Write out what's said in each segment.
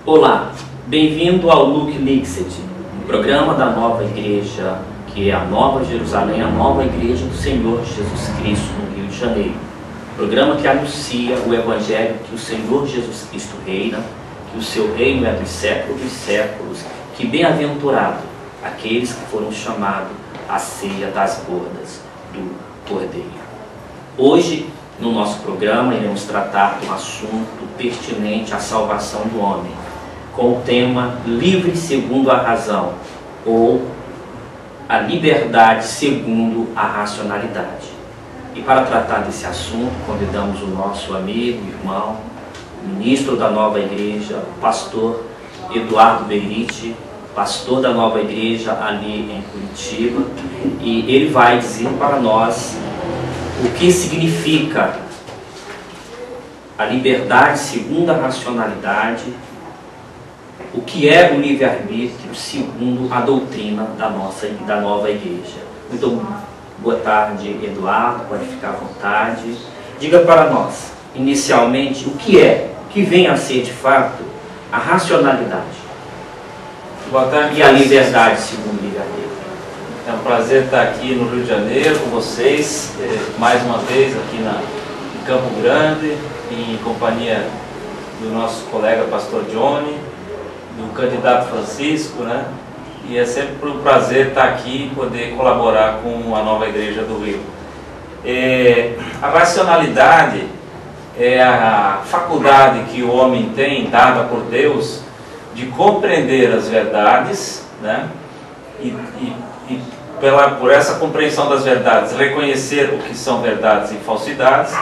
Olá, bem-vindo ao Look Lixed, um programa da Nova Igreja, que é a Nova Jerusalém, a Nova Igreja do Senhor Jesus Cristo no Rio de Janeiro. Programa que anuncia o Evangelho que o Senhor Jesus Cristo reina, que o seu reino é dos séculos dos séculos, que bem-aventurado aqueles que foram chamados à ceia das bodas do Cordeiro. Hoje, no nosso programa, iremos tratar de um assunto pertinente à salvação do homem, com o tema Livre segundo a razão, ou a liberdade segundo a racionalidade. E para tratar desse assunto, convidamos o nosso amigo, irmão, ministro da Nova Igreja, o pastor Eduardo Beirite, pastor da Nova Igreja ali em Curitiba, e ele vai dizer para nós o que significa a liberdade segundo a racionalidade, o que é o livre-arbítrio segundo a doutrina da Nova Igreja. Muito boa tarde, Eduardo, pode ficar à vontade. Diga para nós, inicialmente, o que vem a ser de fato a racionalidade. Boa tarde. E a liberdade segundo o livre-arbítrio. É um prazer estar aqui no Rio de Janeiro com vocês, mais uma vez aqui em Campo Grande, em companhia do nosso colega pastor Johnny, do candidato Francisco, né? E é sempre um prazer estar aqui e poder colaborar com a Nova Igreja do Rio. A racionalidade é a faculdade que o homem tem, dada por Deus, de compreender as verdades, né? Por essa compreensão das verdades, reconhecer o que são verdades e falsidades,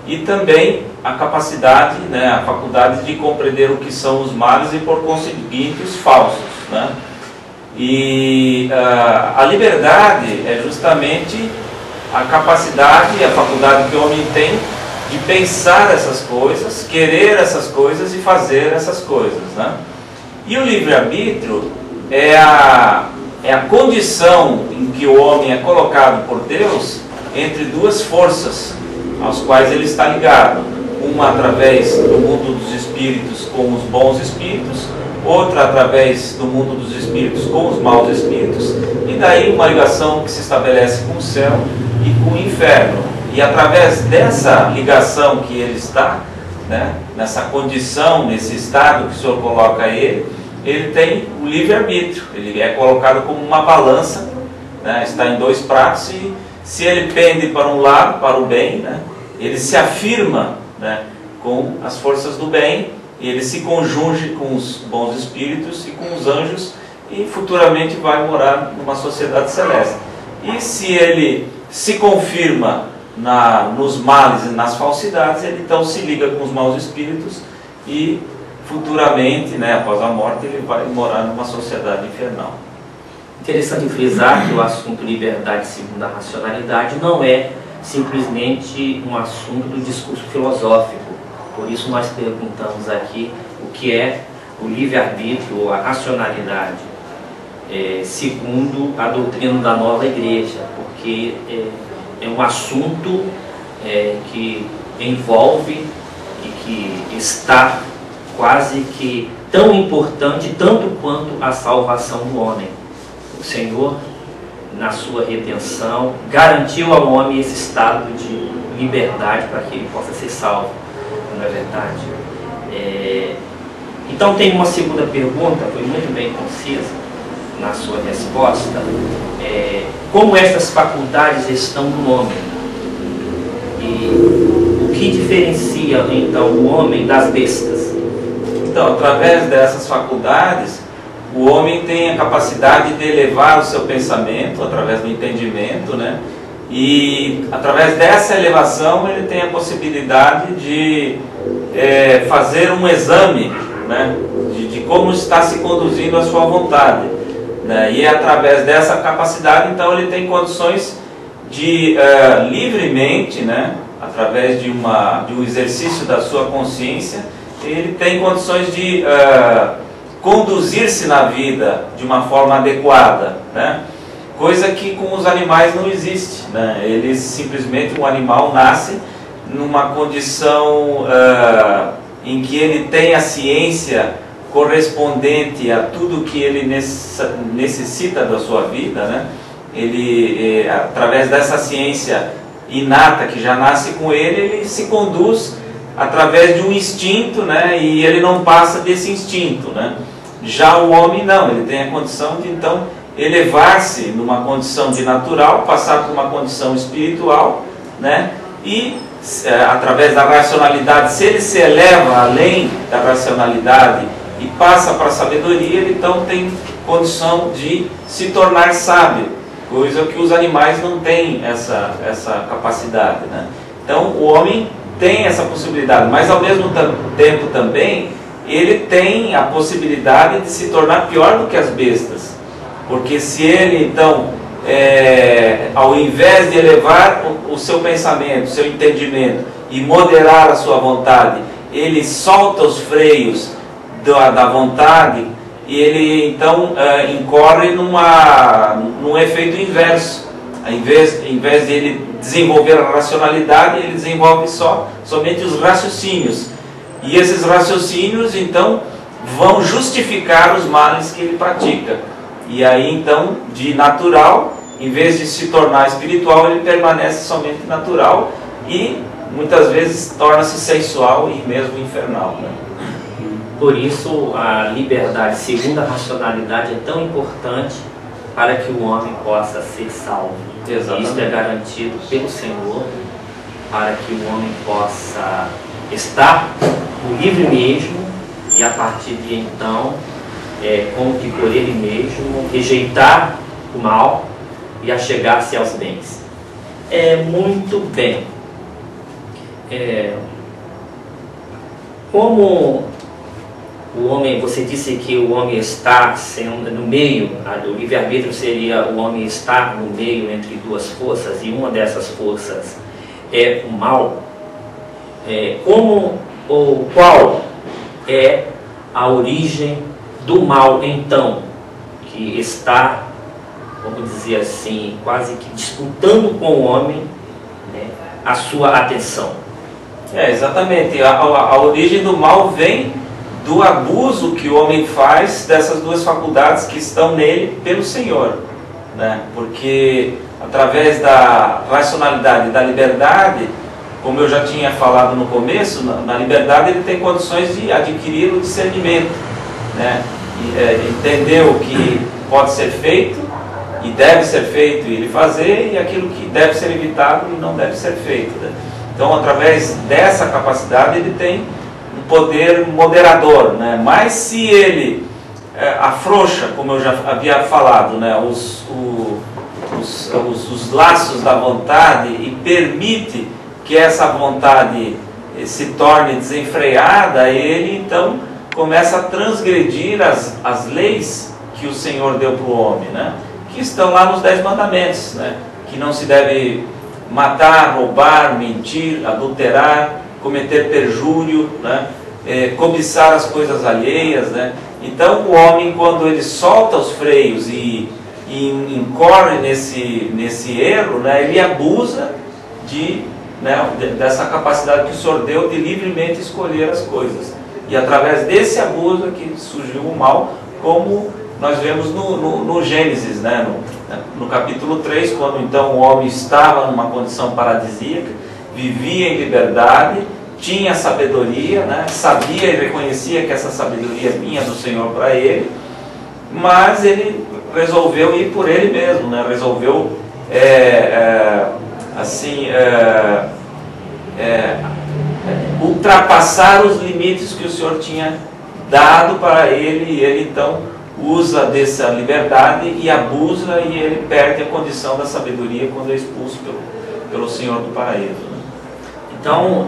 e também a capacidade, né, a faculdade de compreender o que são os males e, por conseguinte, os falsos, né? E a liberdade é justamente a capacidade, a faculdade que o homem tem de pensar essas coisas, querer essas coisas e fazer essas coisas, né? E o livre-arbítrio é a condição em que o homem é colocado por Deus entre duas forças às quais ele está ligado. Uma através do mundo dos espíritos com os bons espíritos, outra através do mundo dos espíritos com os maus espíritos, e daí uma ligação que se estabelece com o céu e com o inferno. E através dessa ligação que ele está, né, nessa condição, nesse estado que o Senhor coloca ele tem o livre-arbítrio, ele é colocado como uma balança, né, está em dois pratos, e se ele pende para um lado, para o bem, né, ele se afirma, né, com as forças do bem, e ele se conjunge com os bons espíritos e com os anjos, e futuramente vai morar numa sociedade celeste. E se ele se confirma nos males e nas falsidades, ele então se liga com os maus espíritos e futuramente, né, após a morte, ele vai morar numa sociedade infernal. Interessante frisar que o assunto liberdade segundo a racionalidade não é simplesmente um assunto do discurso filosófico. Por isso nós perguntamos aqui o que é o livre-arbítrio ou a racionalidade segundo a doutrina da Nova Igreja, porque é um assunto que envolve e que está quase que tão importante, tanto quanto a salvação do homem. O Senhor, na sua redenção, garantiu ao homem esse estado de liberdade para que ele possa ser salvo, não é verdade? Então tem uma segunda pergunta, foi muito bem concisa na sua resposta. Como essas faculdades estão no homem? E o que diferencia então o homem das bestas? Então, através dessas faculdades, o homem tem a capacidade de elevar o seu pensamento, através do entendimento, né? E através dessa elevação ele tem a possibilidade de fazer um exame, né? de como está se conduzindo a sua vontade, né? E através dessa capacidade, então, ele tem condições de livremente, né? Através de um exercício da sua consciência, ele tem condições de conduzir-se na vida de uma forma adequada, né? Coisa que com os animais não existe, né? Eles simplesmente, um animal nasce numa condição em que ele tem a ciência correspondente a tudo que ele necessita da sua vida, né? Ele, através dessa ciência inata que já nasce com ele se conduz através de um instinto, né? E ele não passa desse instinto, né? Já o homem não, ele tem a condição de então elevar-se numa condição de natural, passar por uma condição espiritual, né? E através da racionalidade, se ele se eleva além da racionalidade e passa para a sabedoria, ele então tem condição de se tornar sábio, coisa que os animais não têm essa capacidade, né? Então o homem tem essa possibilidade, mas ao mesmo tempo também ele tem a possibilidade de se tornar pior do que as bestas, porque se ele então ao invés de elevar o seu pensamento, o seu entendimento e moderar a sua vontade, ele solta os freios da vontade e ele então incorre num efeito inverso. Em vez de ele desenvolver a racionalidade, ele desenvolve somente os raciocínios. E esses raciocínios então vão justificar os males que ele pratica. E aí então, de natural, em vez de se tornar espiritual, ele permanece somente natural e muitas vezes torna-se sensual e mesmo infernal, né? Por isso a liberdade segundo a racionalidade é tão importante para que o homem possa ser salvo. Exatamente. Isso é garantido pelo Senhor para que o homem possa estar no livre mesmo e a partir de então, como que por ele mesmo, rejeitar o mal e achegar-se aos bens. Muito bem. Como o homem, você disse que o homem está sendo no meio, o livre-arbítrio seria o homem estar no meio entre duas forças, e uma dessas forças é o mal. Como ou qual é a origem do mal, então, que está, vamos dizer assim, quase que disputando com o homem, né, a sua atenção? Exatamente. A origem do mal vem do abuso que o homem faz dessas duas faculdades que estão nele pelo Senhor, né? Porque através da racionalidade e da liberdade, como eu já tinha falado no começo, na liberdade ele tem condições de adquirir o discernimento, né? Entender o que pode ser feito e deve ser feito e ele fazer, e aquilo que deve ser evitado e não deve ser feito, né? Então, através dessa capacidade, ele tem um poder moderador, né? Mas se ele afrouxa, como eu já havia falado, né, os laços da vontade e permite que essa vontade se torne desenfreada, ele então começa a transgredir as leis que o Senhor deu para o homem, né? Que estão lá nos 10 mandamentos, né? Que não se deve matar, roubar, mentir, adulterar, cometer perjúrio, né? Cobiçar as coisas alheias, né? Então o homem, quando ele solta os freios e incorre nesse erro, né? Ele abusa dessa capacidade que o Senhor deu de livremente escolher as coisas. E através desse abuso que surgiu o mal, como nós vemos no Gênesis, né? No capítulo 3, quando então o homem estava numa condição paradisíaca, vivia em liberdade, tinha sabedoria, né? Sabia e reconhecia que essa sabedoria vinha do Senhor para ele, mas ele resolveu ir por ele mesmo, né? Resolveu ultrapassar os limites que o Senhor tinha dado para ele, e ele então usa dessa liberdade e abusa, e ele perde a condição da sabedoria quando é expulso pelo Senhor do paraíso, né? Então,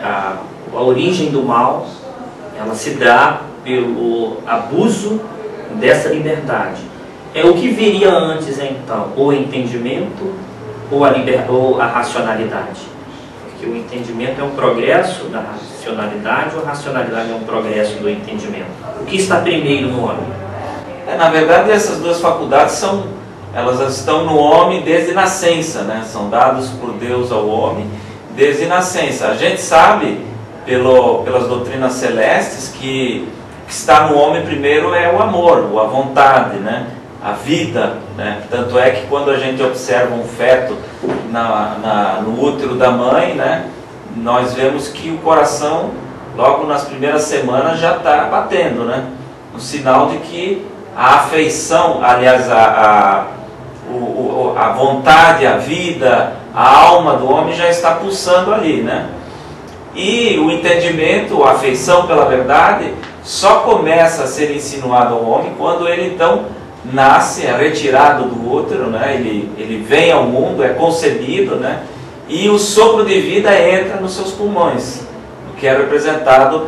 a origem do mal, ela se dá pelo abuso dessa liberdade. O que viria antes, então? O entendimento ou a racionalidade? Porque o entendimento é um progresso da racionalidade, ou a racionalidade é um progresso do entendimento? O que está primeiro no homem? Na verdade, essas duas faculdades elas estão no homem desde nascença, né? São dados por Deus ao homem desde nascença. A gente sabe pelas doutrinas celestes que que está no homem primeiro é o amor, a vontade, né? A vida, né? Tanto é que quando a gente observa um feto no útero da mãe, né? Nós vemos que o coração, logo nas primeiras semanas, já está batendo, né? Um sinal de que a afeição, aliás, a vontade, a vida, a alma do homem já está pulsando ali, né? E o entendimento, a afeição pela verdade, só começa a ser insinuado ao homem quando ele então nasce, é retirado do útero, né? Ele vem ao mundo, é concebido, né? E o sopro de vida entra nos seus pulmões, o que é representado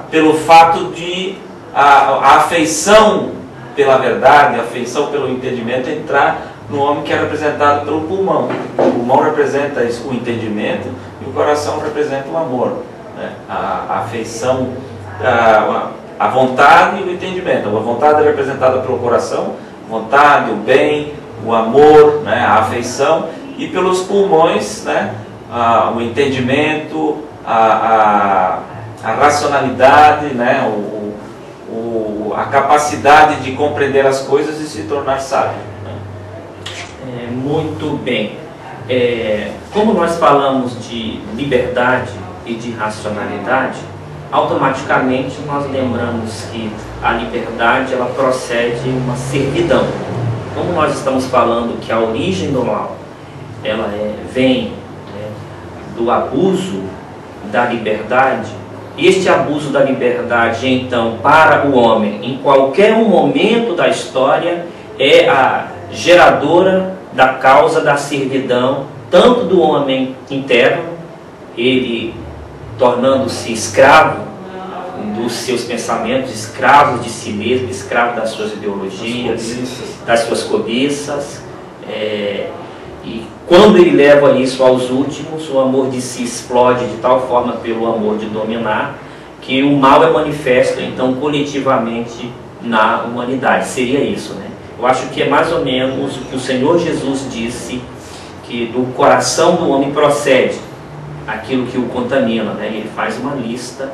pelo fato de a afeição pela verdade, a afeição pelo entendimento entrar no homem, que é representado pelo pulmão. O pulmão representa o entendimento e o coração representa o amor, né? A afeição, a vontade e o entendimento. A vontade é representada pelo coração, a vontade, o bem, o amor, né? A afeição, e pelos pulmões, né? O entendimento, a racionalidade, né? A capacidade de compreender as coisas e se tornar sábio. Muito bem. Como nós falamos de liberdade e de racionalidade, automaticamente nós lembramos que a liberdade ela procede de uma servidão. Como nós estamos falando que a origem do mal ela vem, né, do abuso da liberdade, este abuso da liberdade, então, para o homem, em qualquer um momento da história, é a geradora da causa da servidão, tanto do homem interno, ele tornando-se escravo dos seus pensamentos, escravo de si mesmo, escravo das suas ideologias, das suas cobiças, e quando ele leva isso aos últimos, o amor de si explode de tal forma pelo amor de dominar, que o mal é manifesto então coletivamente na humanidade. Seria isso, né? Eu acho que é mais ou menos o que o Senhor Jesus disse, que do coração do homem procede aquilo que o contamina, né? Ele faz uma lista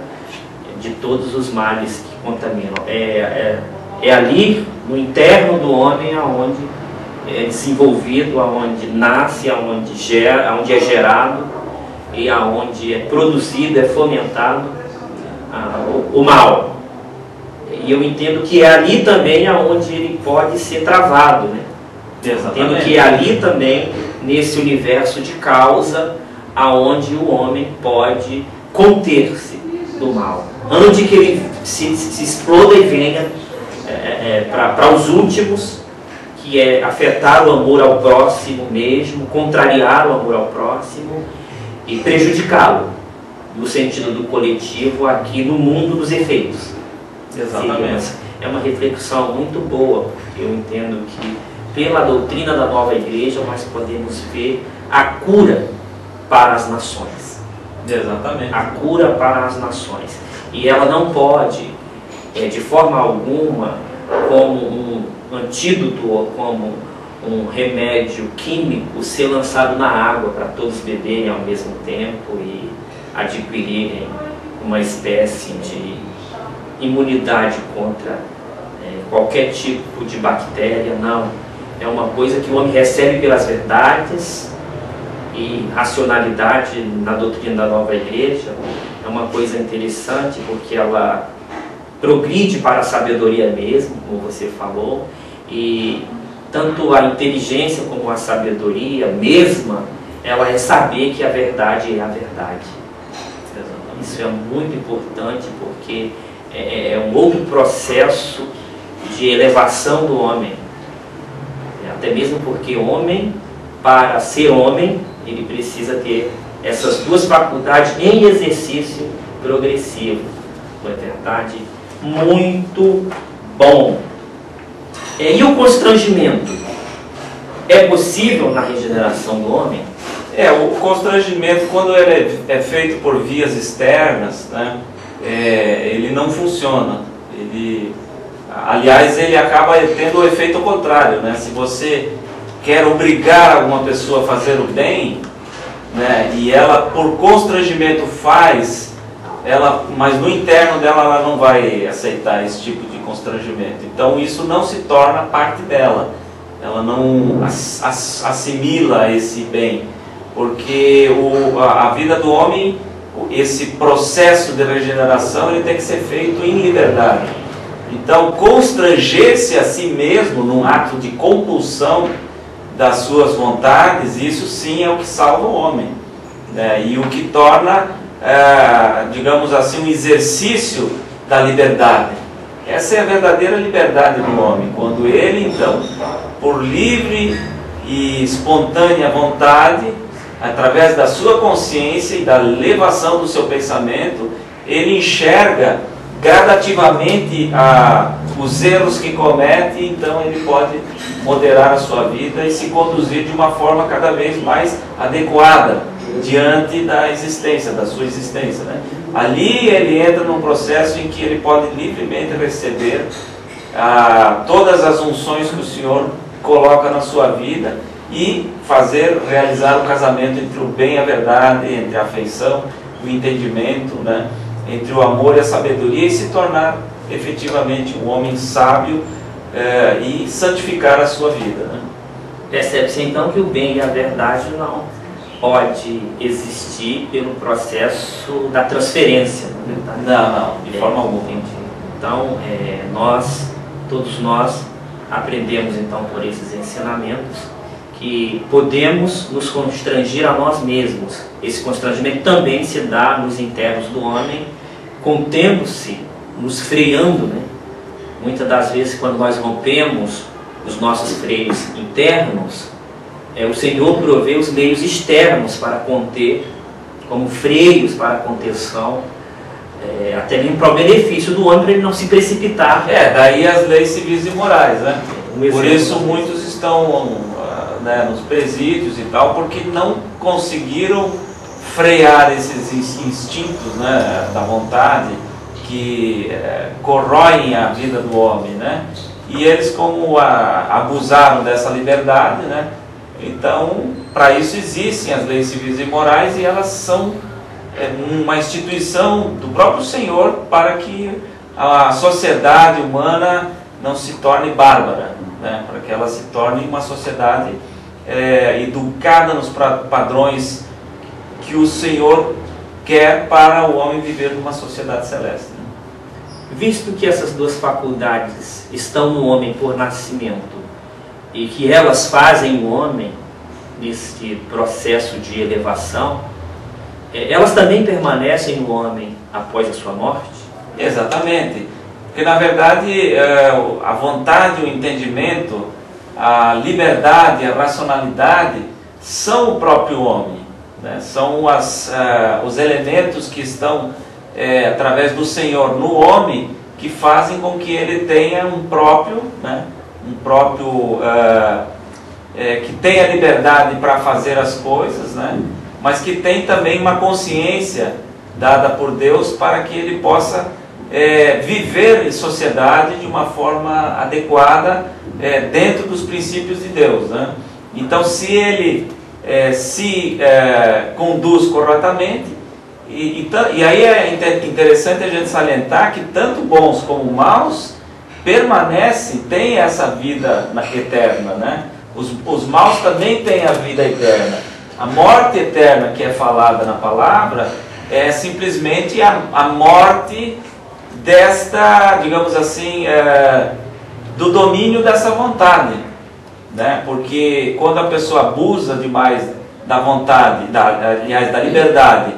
de todos os males que contaminam. É ali, no interno do homem, aonde é desenvolvido, aonde nasce, aonde é gerado e aonde é produzido, é fomentado o mal. E eu entendo que é ali também aonde ele pode ser travado, né? Entendo que é ali também, nesse universo de causa, aonde o homem pode conter-se do mal, antes de que ele se exploda e venha para os últimos, que é afetar o amor ao próximo mesmo, contrariar o amor ao próximo e prejudicá-lo, no sentido do coletivo, aqui no mundo dos efeitos. Exatamente. É uma reflexão muito boa, porque eu entendo que pela doutrina da nova igreja nós podemos ver a cura para as nações. Exatamente. A cura para as nações. E ela não pode, de forma alguma, como um antídoto ou como um remédio químico, ser lançado na água para todos beberem ao mesmo tempo e adquirirem uma espécie de imunidade contra qualquer tipo de bactéria. Não. É uma coisa que o homem recebe pelas verdades, e racionalidade na doutrina da nova igreja é uma coisa interessante, porque ela progride para a sabedoria mesmo, como você falou, e tanto a inteligência como a sabedoria mesma, ela é saber que a verdade é a verdade. Isso é muito importante, porque é um outro processo de elevação do homem. Até mesmo porque homem, para ser homem, ele precisa ter essas duas faculdades em exercício progressivo. Não é verdade? Muito bom. E o constrangimento? É possível na regeneração do homem? O constrangimento, quando ele é feito por vias externas, né, ele não funciona. Aliás, ele acaba tendo o efeito contrário, né? Se você quer obrigar alguma pessoa a fazer o bem, né, e ela por constrangimento faz mas no interno dela ela não vai aceitar esse tipo de constrangimento. Então isso não se torna parte dela, ela não assimila esse bem, porque a vida do homem, esse processo de regeneração, ele tem que ser feito em liberdade. Então constranger-se a si mesmo num ato de compulsão das suas vontades, isso sim é o que salva o homem, né? E o que torna, digamos assim, um exercício da liberdade. Essa é a verdadeira liberdade do homem, quando ele então, por livre e espontânea vontade, através da sua consciência e da elevação do seu pensamento, ele enxerga gradativamente os erros que comete, então ele pode moderar a sua vida e se conduzir de uma forma cada vez mais adequada diante da existência, da sua existência, né? Ali ele entra num processo em que ele pode livremente receber todas as unções que o Senhor coloca na sua vida e realizar o casamento entre o bem e a verdade, entre a afeição, o entendimento, né? Entre o amor e a sabedoria, e se tornar efetivamente um homem sábio e santificar a sua vida, né? Percebe-se então que o bem e a verdade não pode existir pelo processo da transferência, não é verdade? Não, de forma alguma. Então, todos nós aprendemos então por esses ensinamentos que podemos nos constrangir a nós mesmos. Esse constrangimento também se dá nos internos do homem, contendo-se, nos freando, né? Muitas das vezes, quando nós rompemos os nossos freios internos, o Senhor provê os meios externos para conter, como freios para a contenção, até mesmo para o benefício do homem, para ele não se precipitar. Daí as leis civis e morais, né? Por isso muitos estão nos presídios e tal, porque não conseguiram frear esses instintos, né, da vontade, que corroem a vida do homem, né? E eles, como abusaram dessa liberdade, né? Então, para isso existem as leis civis e morais, e elas são uma instituição do próprio Senhor para que a sociedade humana não se torne bárbara, né? Para que ela se torne uma sociedade educada nos padrões que o Senhor quer para o homem viver numa sociedade celeste, né? Visto que essas duas faculdades estão no homem por nascimento e que elas fazem o homem nesse processo de elevação, elas também permanecem no homem após a sua morte? Exatamente, porque na verdade a vontade, o entendimento, a liberdade, a racionalidade são o próprio homem, né? São os elementos que estão através do Senhor no homem, que fazem com que ele tenha um próprio, né? Que tenha liberdade para fazer as coisas, né? Mas que tem também uma consciência dada por Deus para que ele possa viver em sociedade de uma forma adequada, dentro dos princípios de Deus, né? Então, se ele se conduz corretamente, e aí é interessante a gente salientar que tanto bons como maus permanecem, têm essa vida eterna, né? Os maus também têm a vida eterna. A morte eterna que é falada na palavra é simplesmente a morte desta, digamos assim, do domínio dessa vontade, né? Porque quando a pessoa abusa demais da vontade, aliás, da liberdade,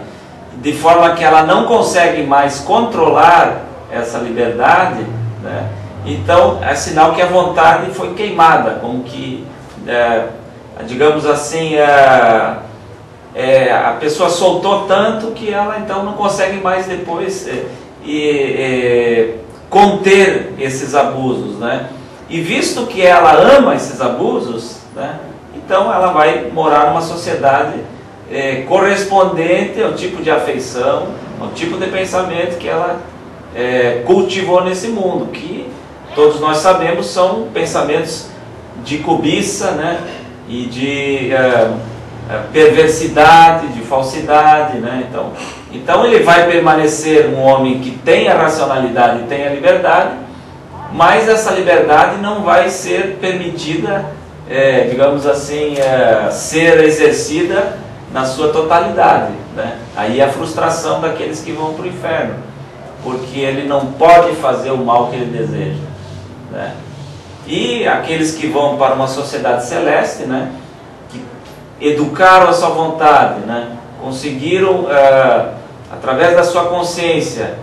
de forma que ela não consegue mais controlar essa liberdade, né? Então é sinal que a vontade foi queimada, como que, digamos assim, a pessoa soltou tanto que ela então não consegue mais depois conter esses abusos, né? E visto que ela ama esses abusos, né, então ela vai morar numa sociedade correspondente ao tipo de afeição, ao tipo de pensamento que ela cultivou nesse mundo, que todos nós sabemos são pensamentos de cobiça, né, e de perversidade, de falsidade, né? Então Então ele vai permanecer um homem que tem a racionalidade e tem a liberdade, mas essa liberdade não vai ser permitida, digamos assim, ser exercida na sua totalidade, né? Aí a frustração daqueles que vão para o inferno, porque ele não pode fazer o mal que ele deseja, né? E aqueles que vão para uma sociedade celeste, né, que educaram a sua vontade, né, conseguiram, através da sua consciência,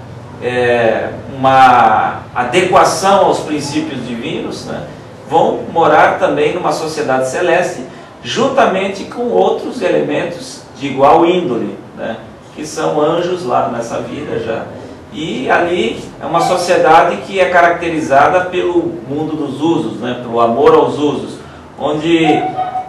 uma adequação aos princípios divinos, né, vão morar também numa sociedade celeste, juntamente com outros elementos de igual índole, né, que são anjos lá nessa vida já. E ali é uma sociedade que é caracterizada pelo mundo dos usos, né, pelo amor aos usos, onde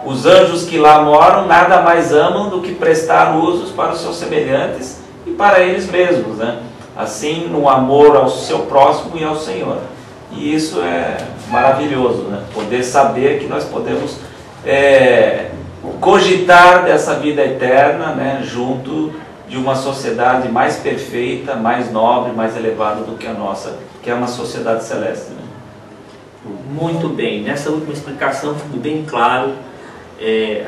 os anjos que lá moram nada mais amam do que prestar usos para os seus semelhantes e para eles mesmos, né? Assim, no amor ao seu próximo e ao Senhor. E isso é maravilhoso, né? Poder saber que nós podemos cogitar dessa vida eterna, né, junto de uma sociedade mais perfeita, mais nobre, mais elevada do que a nossa, que é uma sociedade celeste, né? Muito bem, nessa última explicação ficou bem claro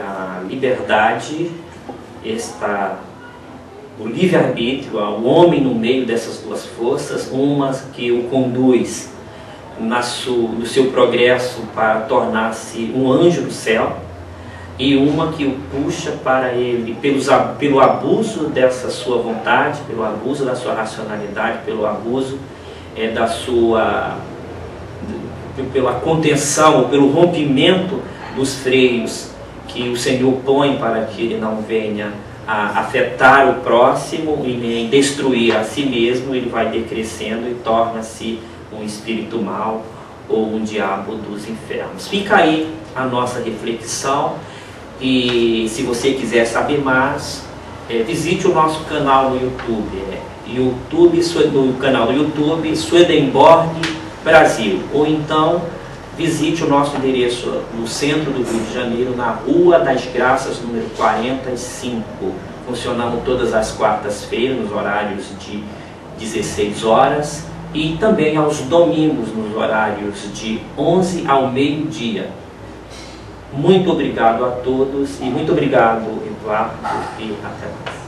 a liberdade, o livre-arbítrio, o homem no meio dessas duas forças, uma que o conduz no seu progresso para tornar-se um anjo do céu, e uma que o puxa para ele pelo abuso dessa sua vontade, pelo abuso da sua racionalidade, pelo abuso pela contenção, ou pelo rompimento dos freios que o Senhor põe para que ele não venha a afetar o próximo e nem destruir a si mesmo. Ele vai decrescendo e torna-se um espírito mau ou um diabo dos infernos. Fica aí a nossa reflexão. E se você quiser saber mais, visite o nosso canal no YouTube, no canal do YouTube Swedenborg Brasil, ou então visite o nosso endereço no centro do Rio de Janeiro, na Rua das Graças, número 45. Funcionamos todas as quartas-feiras, nos horários de 16 horas, e também aos domingos, nos horários de 11 ao meio-dia. Muito obrigado a todos e muito obrigado, Eduardo, e até mais.